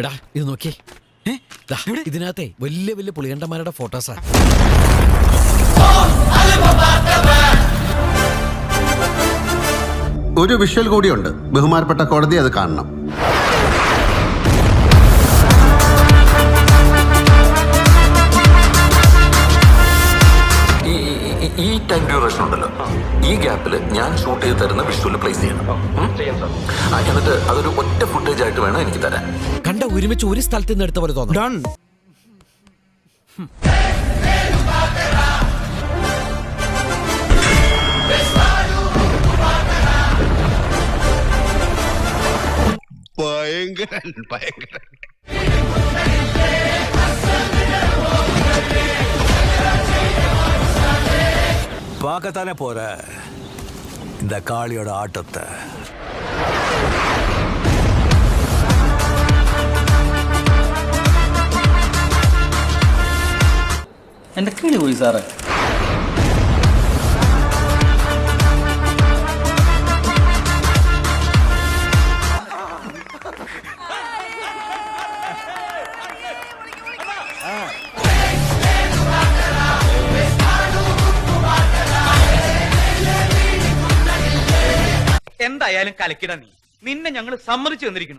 എടാ ഇത് നോക്കിയേ, ഇതിനകത്തെ വലിയ വലിയ പുളിയണ്ടന്മാരുടെ ഫോട്ടോസാ. ഒരു വിഷ്വൽ കൂടിയുണ്ട്. ബഹുമാനപ്പെട്ട കോടതി അത് കാണണം. ഈ ടൈം ഡ്യൂറേഷൻ ഉണ്ടല്ലോ, ഈ ഗ്യാപ്പിൽ ഞാൻ ഷൂട്ട് ചെയ്ത് തരുന്ന വിഷ്വല് പ്ലേസ് ചെയ്യണം. എന്നിട്ട് അതൊരു ഒറ്റ ഫുട്ടേജ് ആയിട്ട് വേണം എനിക്ക് തരാൻ. കണ്ട ഒരുമിച്ച് ഒരു സ്ഥലത്ത് നിന്ന് എടുത്ത പോലെ തോന്നുന്നു. ഭയങ്കരൻ ഭയങ്കരൻ. பார்க்கத்தானே போற இந்த காளியோட ஆட்டத்தை. എന്റെ കിളി പോയി സാറേ. എന്തായാലും കലക്കിട നീ. നിന്നെ ഞങ്ങൾ സമ്മതിച്ചു തന്നിരിക്കുന്നു.